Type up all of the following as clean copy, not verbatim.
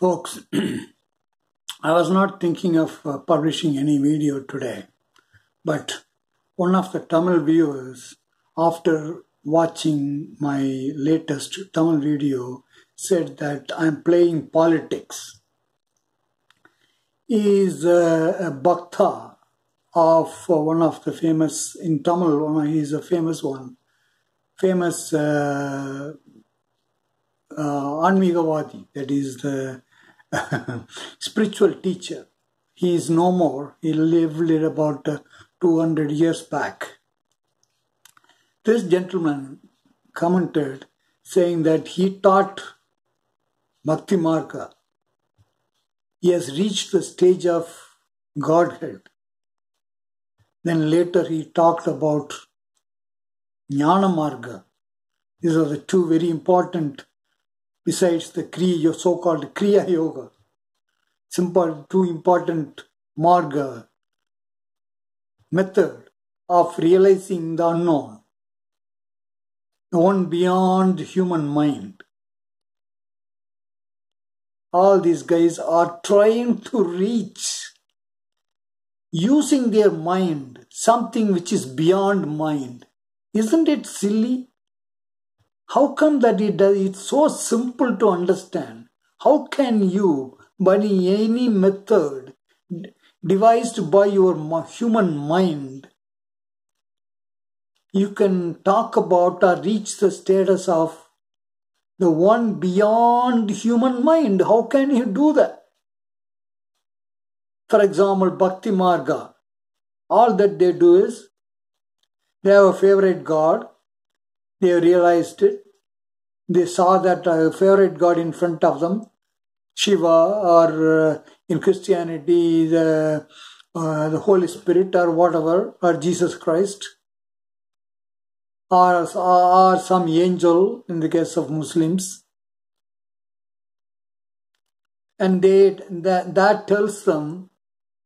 Folks, I was not thinking of publishing any video today, but one of the Tamil viewers, after watching my latest Tamil video, said that I'm playing politics. He is a bhakta of one of the famous, in Tamil, he is a famous one, famous Anmigavadi, that is the spiritual teacher. He is no more. He lived about 200 years back. This gentleman commented saying that he taught Bhakti Marga. He has reached the stage of Godhead. Then later he talked about Jnana Marga. These are the two very important, besides the Kriya, so-called Kriya Yoga. Two important Marga method of realizing the unknown, the one beyond human mind. All these guys are trying to reach, using their mind, something which is beyond mind. Isn't it silly? How come that it's so simple to understand? How can you, by any method devised by your human mind, you can talk about or reach the status of the one beyond human mind? How can you do that? For example, Bhakti Marga. All that they do is, they have a favorite God. They realized it. They saw that favorite God in front of them, Shiva, or in Christianity, the Holy Spirit, or whatever, or Jesus Christ, or some angel in the case of Muslims. And that tells them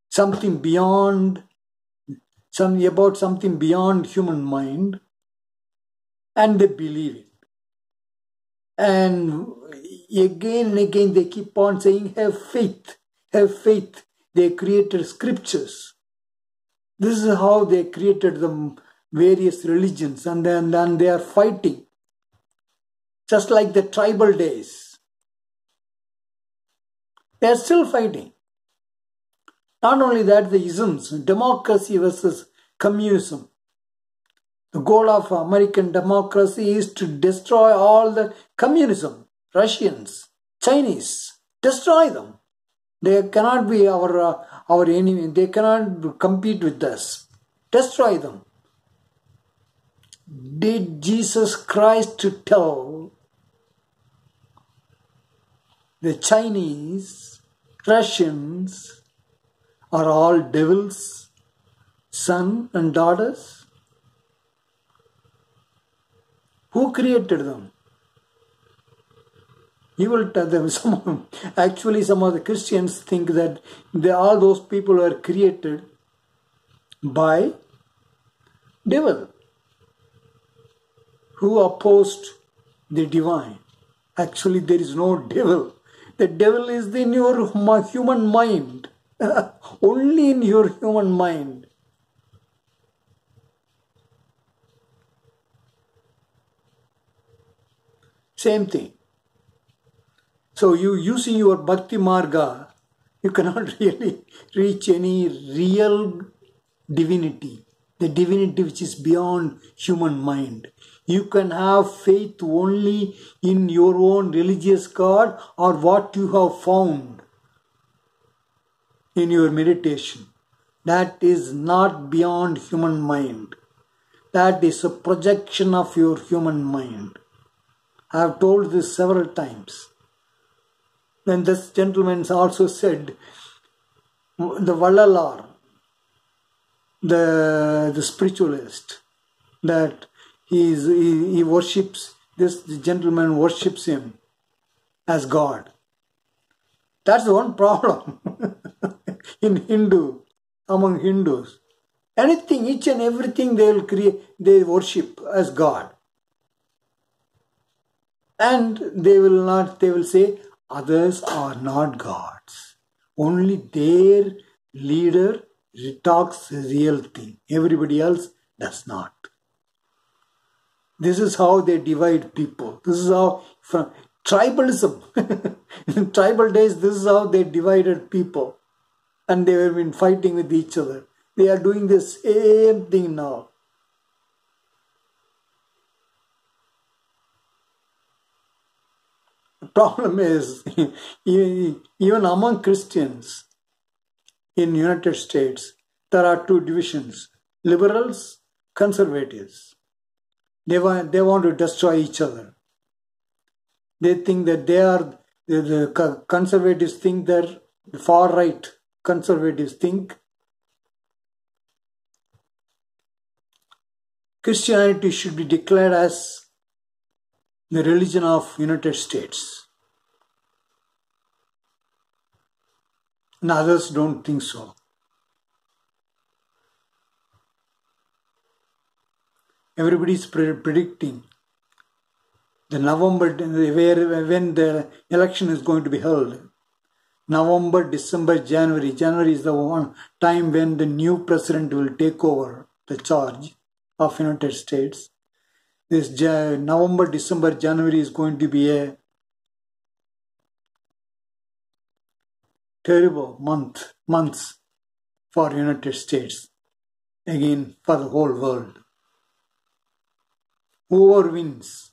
something beyond, about something beyond human mind, and they believe it. And again and again they keep on saying, have faith, have faith. They created scriptures. This is how they created the various religions, and then they are fighting. Just like the tribal days. They are still fighting. Not only that, the isms, democracy versus communism. The goal of American democracy is to destroy all the communism. Russians, Chinese, destroy them. They cannot be our enemy. They cannot compete with us. Destroy them. Did Jesus Christ tell the Chinese, Russians are all devils, sons and daughters? Who created them? He will tell them. Actually, some of the Christians think that all those people are created by devil, who opposed the divine. Actually, there is no devil. The devil is in your human mind. Only in your human mind. Same thing. So you using your Bhakti Marga, you cannot really reach any real divinity. The divinity which is beyond human mind. You can have faith only in your own religious God or what you have found in your meditation. That is not beyond human mind. That is a projection of your human mind. I have told this several times. Then this gentleman also said, the Vallalar, the spiritualist, that he worships, this gentleman worships him as God. That's one problem in among Hindus. Anything, each and everything they worship as God. And they will say, Others are not gods. Only their leader talks the real thing. Everybody else does not. This is how they divide people. This is how, from tribalism, in tribal days, this is how they divided people. And they have been fighting with each other. They are doing the same thing now. The problem is, even among Christians in United States, there are two divisions: liberals, conservatives. They want to destroy each other. They think that the conservatives think that the far right conservatives think Christianity should be declared as the religion of United States. And others don't think so. Everybody is predicting the November, when the election is going to be held. November, December, January. January is the one time when the new president will take over the charge of United States. This November, December, January is going to be a terrible months for United States. Again, for the whole world. Whoever wins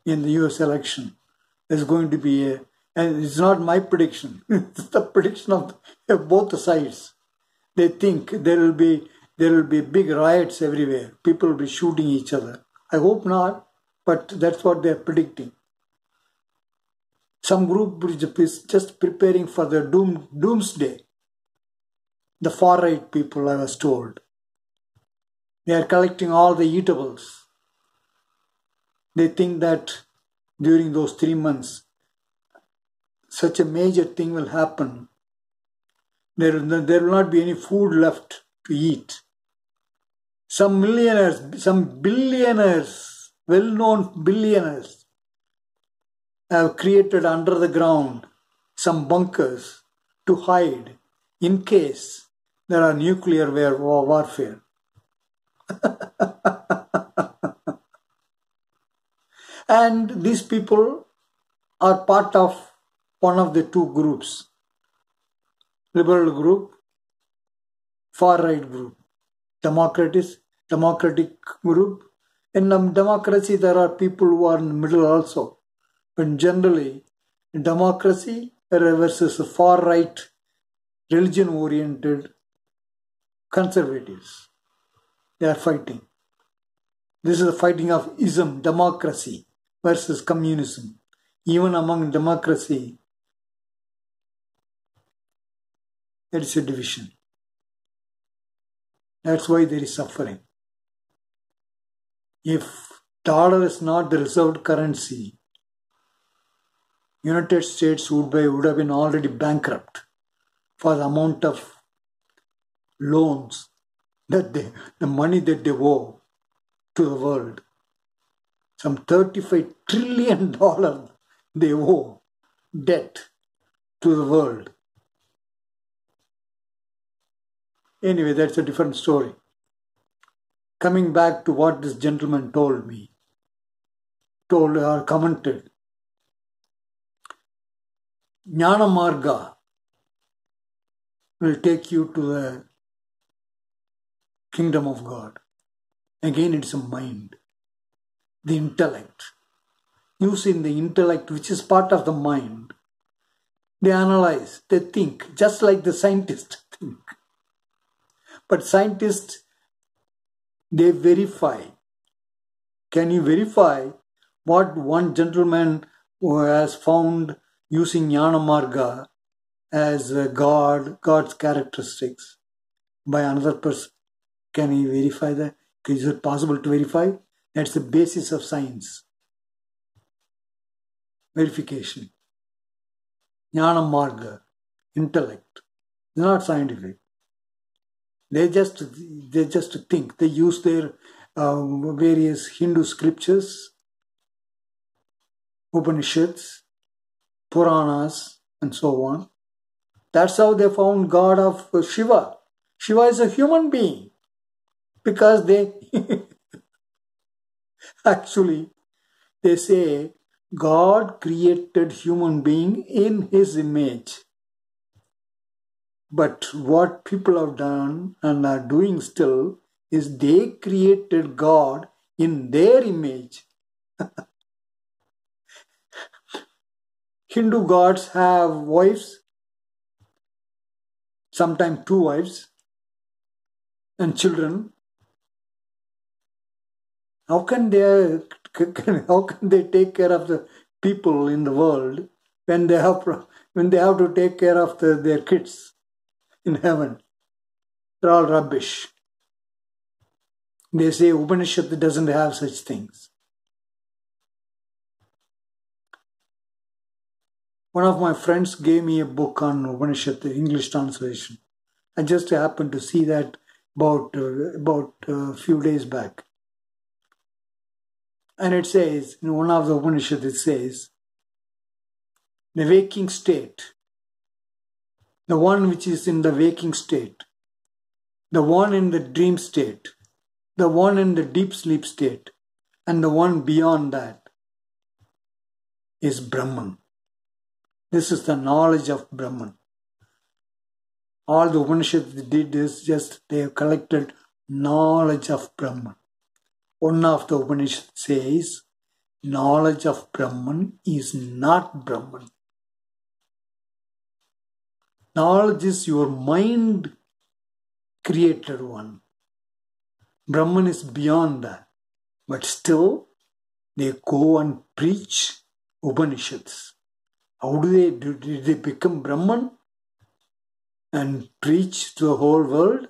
in the US election is going to be and it's not my prediction, it's the prediction of both sides. They think there will be big riots everywhere. People will be shooting each other. I hope not, but that's what they're predicting. Some group is just preparing for the doomsday. The far right people, I was told. They are collecting all the eatables. They think that during those 3 months, such a major thing will happen. There will not be any food left to eat. Some millionaires, some billionaires, well-known billionaires, have created under the ground some bunkers to hide in case there are nuclear warfare. And these people are part of one of the two groups: liberal group, far right group, democratic group. In democracy, there are people who are in the middle also. But generally, democracy versus far right, religion-oriented conservatives. They are fighting. This is the fighting of ism, democracy versus communism. Even among democracy, there is a division. That's why there is suffering. If dollar is not the reserved currency, United States would have been already bankrupt for the amount of loans that the money that they owe to the world. Some $35 trillion they owe debt to the world. Anyway, that's a different story. Coming back to what this gentleman told me, or commented, Jnana Marga will take you to the kingdom of God. Again, it's a mind, the intellect. Using the intellect, which is part of the mind, they analyze, they think, just like the scientists think. But scientists, they verify. Can you verify what one gentleman who has found using Jnana Marga as God's characteristics by another person? Can he verify that? Is it possible to verify? That's the basis of science. Verification. Jnana Marga, intellect. It's not scientific. They just think. They use their various Hindu scriptures, Upanishads, Puranas, and so on. That's how they found God of Shiva. Shiva is a human being because they actually they say God created human being in his image. But what people have done and are doing still is they created God in their image. Hindu gods have wives, sometimes two wives, and children. How can they take care of the people in the world when they have to take care of their kids in heaven? They're all rubbish. They say Upanishad doesn't have such things. One of my friends gave me a book on Upanishad, the English translation. I just happened to see that about a few days back. And it says, in one of the Upanishads, it says, the waking state, the one which is in the waking state, the one in the dream state, the one in the deep sleep state, and the one beyond that is Brahman. This is the knowledge of Brahman. All the Upanishads did is just they have collected knowledge of Brahman. One of the Upanishads says, knowledge of Brahman is not Brahman. Knowledge is your mind created one. Brahman is beyond that. But still, they go and preach Upanishads. How did they become Brahman and preach to the whole world?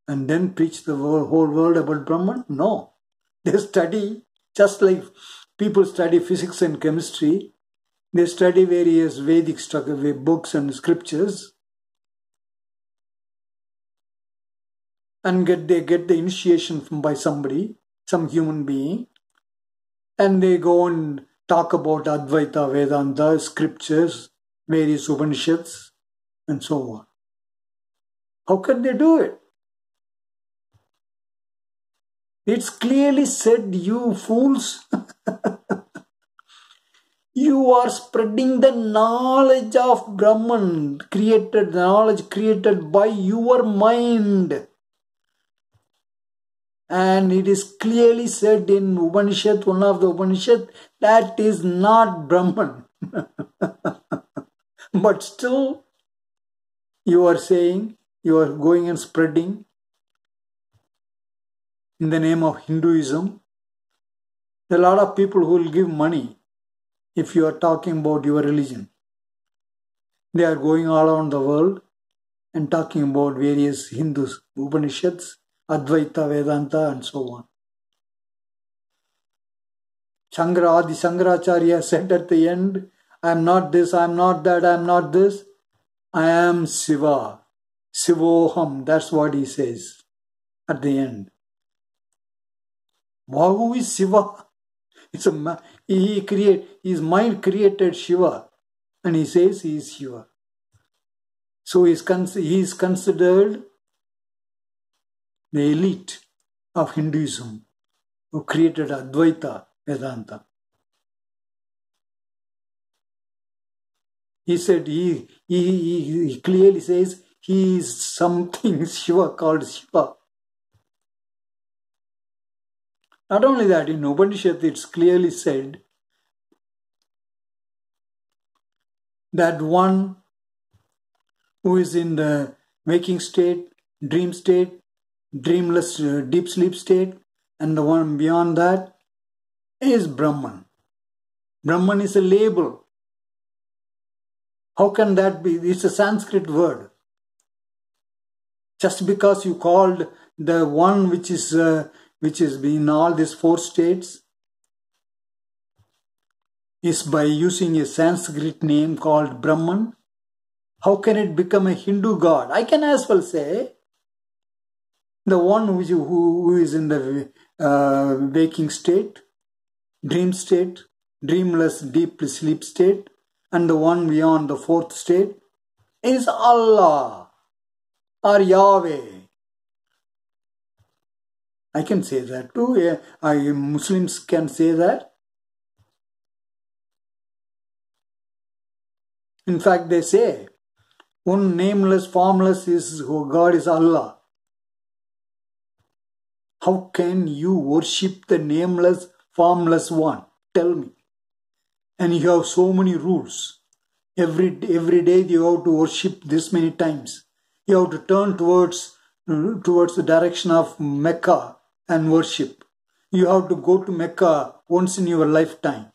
And then preach the whole world about Brahman? No. They study, just like people study physics and chemistry, they study various Vedic books and scriptures, and they get the initiation by somebody, some human being, and they go and talk about Advaita, Vedanta, scriptures, various Upanishads, and so on. How can they do it? It's clearly said, you fools, you are spreading the knowledge of Brahman, knowledge created by your mind. And it is clearly said in Upanishad, one of the Upanishad, that is not Brahman. But still, you are saying, you are going and spreading in the name of Hinduism. There are a lot of people who will give money if you are talking about your religion. They are going all around the world and talking about various Hindus, Upanishads, Advaita, Vedanta, and so on. Adi Shankaracharya said at the end, I am not this, I am not that, I am not this. I am Shiva. Shivoham, that's what he says at the end. Wow, who is Shiva? His mind created Shiva, and he says he is Shiva. So he is considered the elite of Hinduism who created Advaita Vedanta. He said he clearly says he is something Shiva called Shiva. Not only that, in Upanishad it's clearly said that one who is in the waking state, dream state, dreamless deep sleep state, and the one beyond that is Brahman. Brahman is a label. How can that be? It's a Sanskrit word. Just because you called the one which is in all these four states is by using a Sanskrit name called Brahman, how can it become a Hindu god? I can as well say the one who is in the waking state, dream state, dreamless deep sleep state, and the one beyond the fourth state is Allah or Yahweh. I can say that too. Yeah, Muslims can say that. In fact, they say one nameless, formless is God is Allah. How can you worship the nameless, formless one? Tell me. And you have so many rules. Every day you have to worship this many times. You have to turn towards the direction of Mecca and worship. You have to go to Mecca once in your lifetime.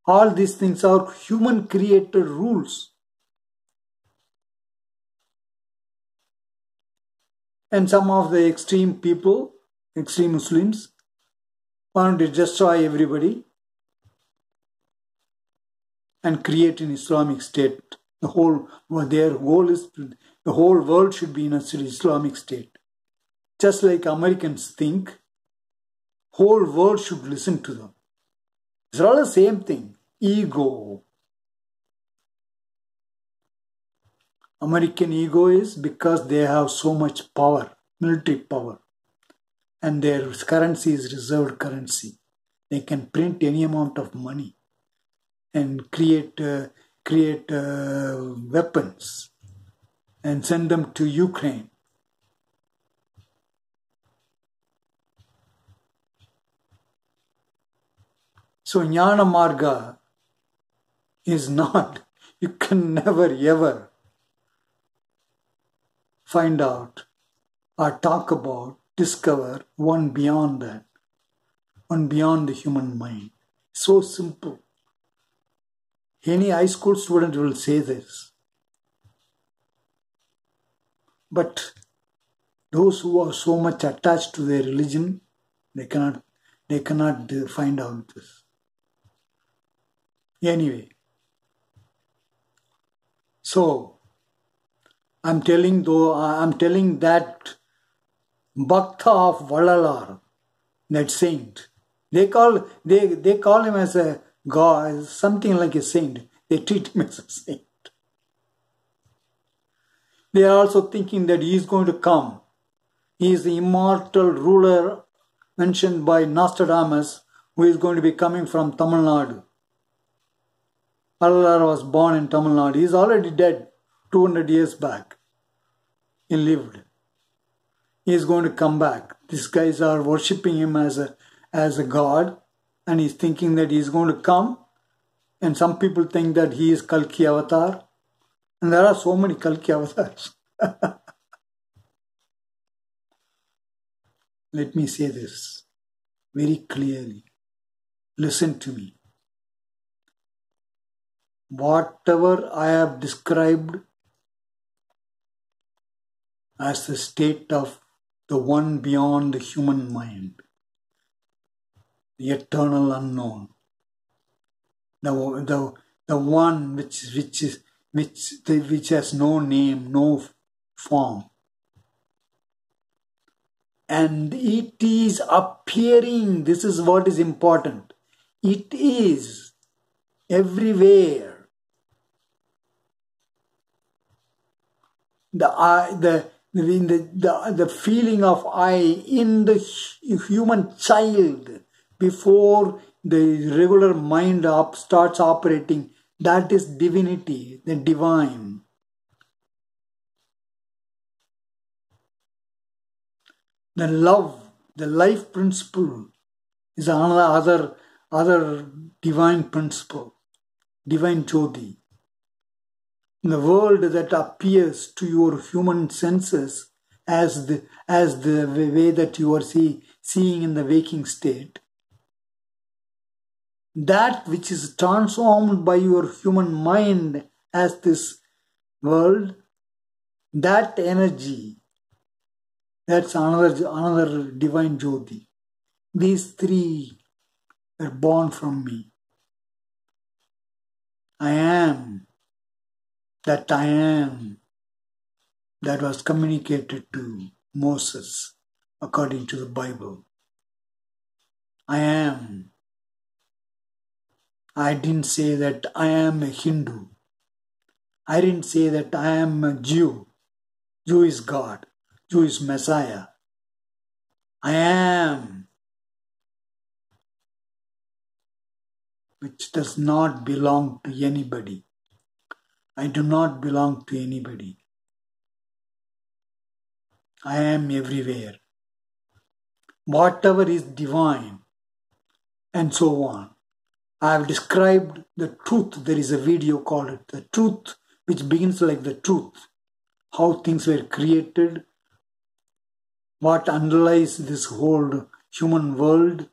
All these things are human created rules. And some of the extreme people, extreme Muslims, want to destroy everybody and create an Islamic state. Their goal is the whole world should be in an Islamic state. Just like Americans think, whole world should listen to them. It's all the same thing. Ego. American ego is because they have so much power, military power, and their currency is reserved currency. They can print any amount of money and create weapons and send them to Ukraine. So Jnana Marga is not, you can never ever find out or talk about, discover one beyond that, one beyond the human mind. So simple. Any high school student will say this. But those who are so much attached to their religion, they cannot find out this. Anyway, so I'm telling that Bhakta of Valalar, that saint, they call him as a god, something like a saint. They treat him as a saint. They are also thinking that he is going to come. He is the immortal ruler mentioned by Nostradamus, who is going to be coming from Tamil Nadu. Valalar was born in Tamil Nadu. He is already dead 200 years back. He lived. He is going to come back. These guys are worshipping him as a god, and he's thinking that he's going to come. And some people think that he is Kalki Avatar. And there are so many Kalki Avatars. Let me say this very clearly. Listen to me. Whatever I have described as the state of the one beyond the human mind, the eternal unknown, the one which has no name, no form, and it is appearing. This is what is important. It is everywhere. The feeling of I in the human child before the regular mind starts operating, that is divinity, the divine. The love, the life principle is another divine principle, divine Jyoti. The world that appears to your human senses as the way that you are seeing in the waking state, that which is transformed by your human mind as this world, that energy, that's another divine Jyoti. These three were born from me. I am that I am that was communicated to Moses according to the Bible. I am I didn't say that I am a Hindu. I didn't say that I am a Jew. Jew is God. Jew is Messiah. I am, which does not belong to anybody. I do not belong to anybody. I am everywhere. Whatever is divine, and so on. I have described the truth. There is a video called it The Truth, which begins like the truth. How things were created, what underlies this whole human world.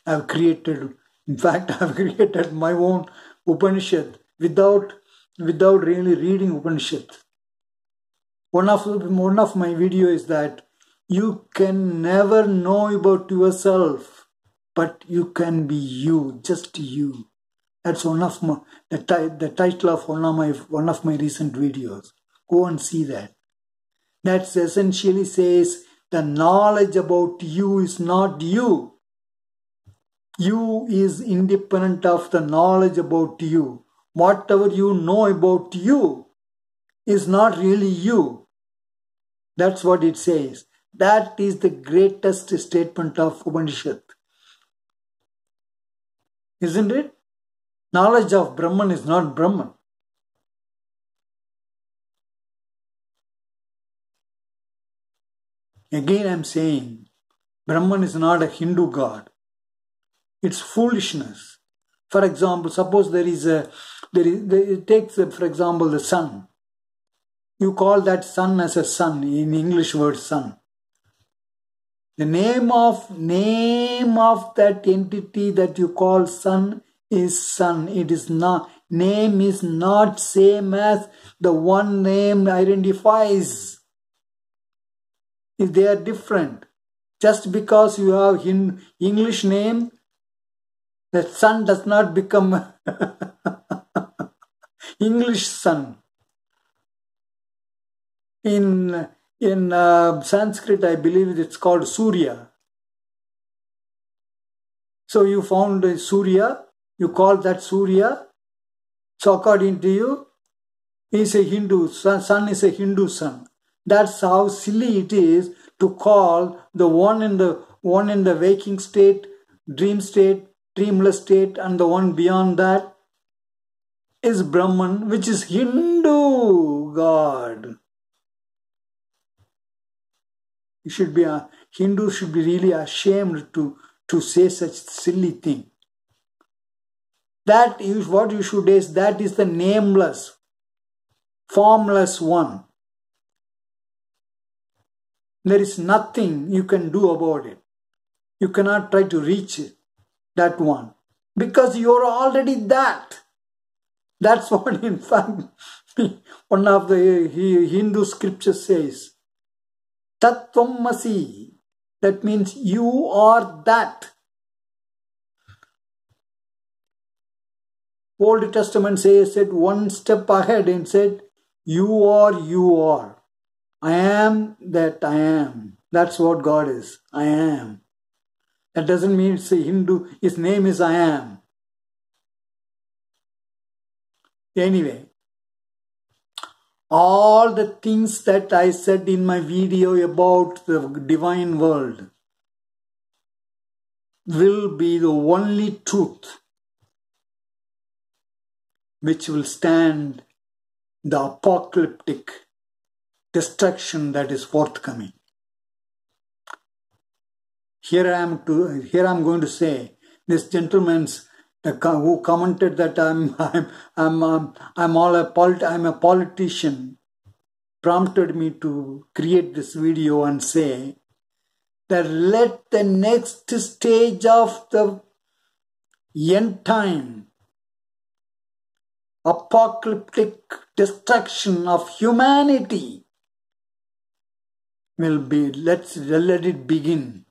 I have created, in fact, I have created my own Upanishad without really reading Upanishad. One of my videos is that you can never know about yourself, but you can be you, just you. That's one of my the title of one of my recent videos. Go and see that. That essentially says the knowledge about you is not you. You is independent of the knowledge about you. Whatever you know about you is not really you. That's what it says. That is the greatest statement of Upanishad. Isn't it? Knowledge of Brahman is not Brahman. Again I am saying, Brahman is not a Hindu god. It's foolishness. For example, suppose it takes, for example, the sun. You call that sun as a sun, in English word sun. The name of that entity that you call sun is sun. It is not, name is not same as the one name identifies. If they are different. Just because you have English name, the sun does not become English sun. In Sanskrit, I believe it's called Surya. So you found Surya, you call that Surya. So according to you, is a Hindu, sun is a Hindu sun. That's how silly it is to call the one in the waking state, dreamless state, and the one beyond that is Brahman, which is Hindu God. Hindus should be really ashamed to say such silly thing. That is what you should say. That is the nameless, formless one. There is nothing you can do about it. You cannot try to reach it, that one, because you are already that. That's what, in fact, one of the Hindu scriptures says. Tattvamasi. That means you are that. Old Testament said one step ahead and said, you are. I am that I am. That's what God is. I am. That doesn't mean it's a Hindu. His name is I am. Anyway, all the things that I said in my video about the divine world will be the only truth which will stand the apocalyptic destruction that is forthcoming. Here I am going to say, this gentleman's who commented that I'm a politician, prompted me to create this video and say that let the next stage of the end time, apocalyptic destruction of humanity will be, let it begin.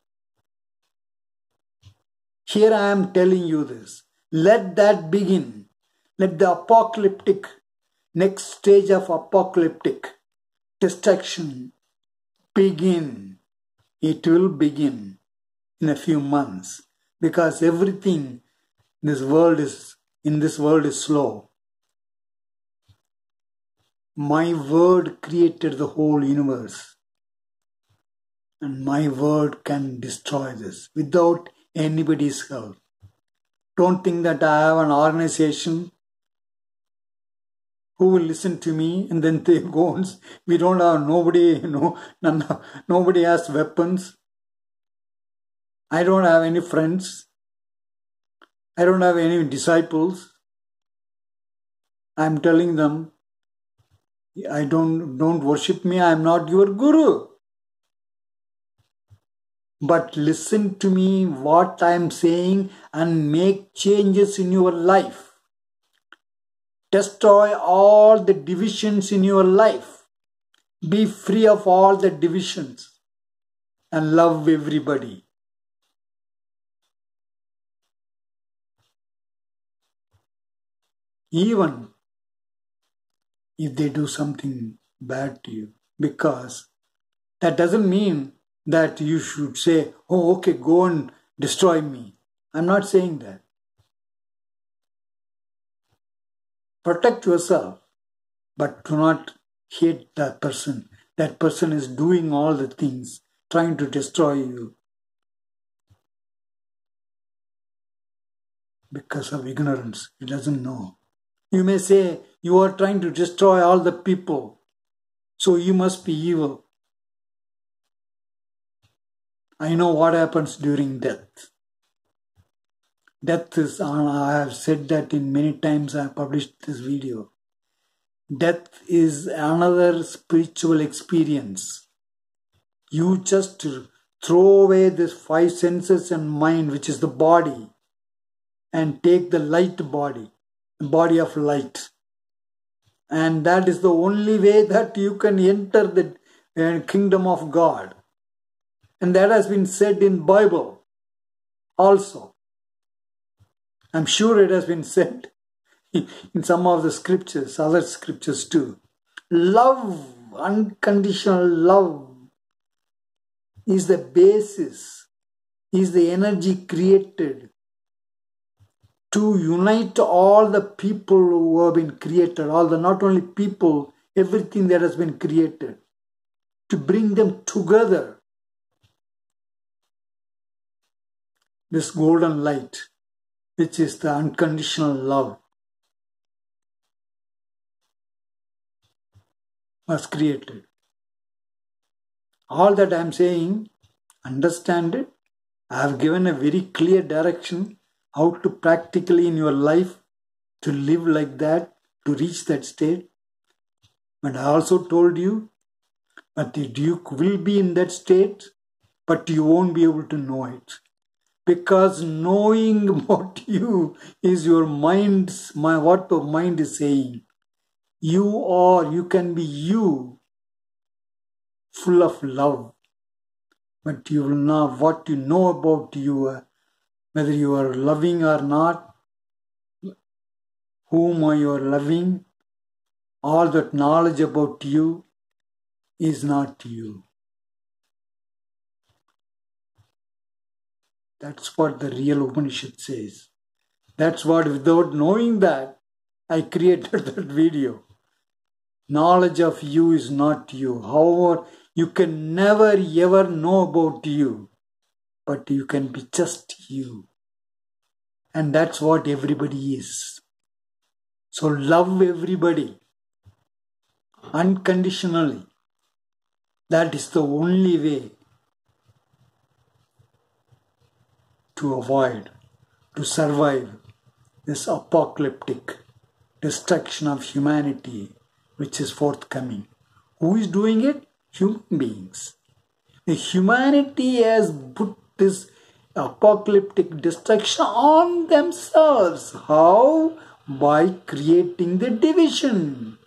Here I am telling you this. Let that begin. Let the apocalyptic, next stage of apocalyptic destruction begin. It will begin in a few months, because everything in this world is slow. My word created the whole universe. And my word can destroy this without anybody's help. Don't think that I have an organization who will listen to me and then they go on. We don't have nobody, nobody has weapons. I don't have any friends. I don't have any disciples. I'm telling them, I don't worship me. I'm not your guru. But listen to me, what I'm saying, and make changes in your life. Destroy all the divisions in your life. Be free of all the divisions and love everybody. Even if they do something bad to you, because that doesn't mean that you should say, oh, okay, go and destroy me. I'm not saying that. Protect yourself, but do not hate that person. That person is doing all the things, trying to destroy you because of ignorance. He doesn't know. You may say, you are trying to destroy all the people, so you must be evil. I know what happens during death. Death is, I have said that in many times I have published this video. Death is another spiritual experience. You just throw away this 5 senses and mind, which is the body, and take the light body, the body of light. And that is the only way that you can enter the kingdom of God. And that has been said in Bible also. I'm sure it has been said in some of the scriptures, other scriptures too. Love, unconditional love, is the basis, is the energy created to unite all the people who have been created, not only people, everything that has been created, to bring them together. This golden light, which is the unconditional love, was created. All that I am saying, understand it. I have given a very clear direction how to practically in your life to live like that, to reach that state. But I also told you that you will be in that state, but you won't be able to know it. Because knowing about you is your mind's, what the mind is saying. You can be you, full of love. But you will not, what you know about you, whether you are loving or not, whom you are loving, all that knowledge about you is not you. That's what the real Upanishad says. That's what, without knowing that, I created that video. Knowledge of you is not you. However, you can never ever know about you, but you can be just you. And that's what everybody is. So love everybody unconditionally. That is the only way to avoid, to survive this apocalyptic destruction of humanity which is forthcoming. Who is doing it? Human beings. The humanity has put this apocalyptic destruction on themselves. How? By creating the division.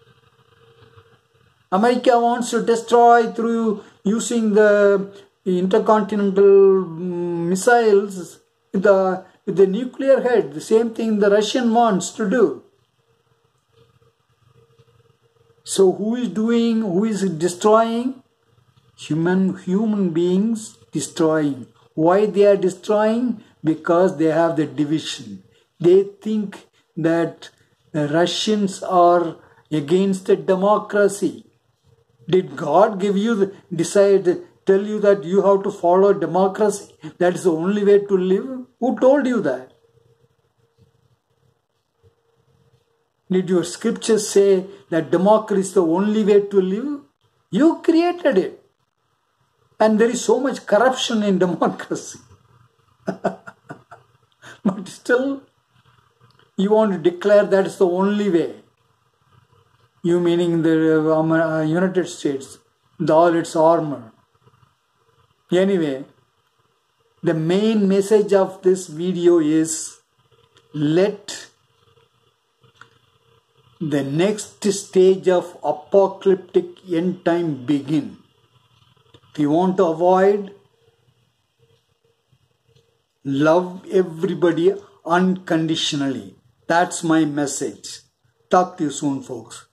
America wants to destroy through using the intercontinental missiles with the nuclear head. The same thing the Russian wants to do. So who is destroying? Human beings destroying. Why they are destroying? Because they have the division. They think that the Russians are against the democracy. Did God give you tell you that you have to follow democracy? That is the only way to live? Who told you that? Did your scriptures say that democracy is the only way to live? You created it. And there is so much corruption in democracy. But still, you want to declare that is the only way. You meaning the United States, all its armor. Anyway, the main message of this video is, let the next stage of apocalyptic end time begin. If you want to avoid, love everybody unconditionally. That's my message. Talk to you soon, folks.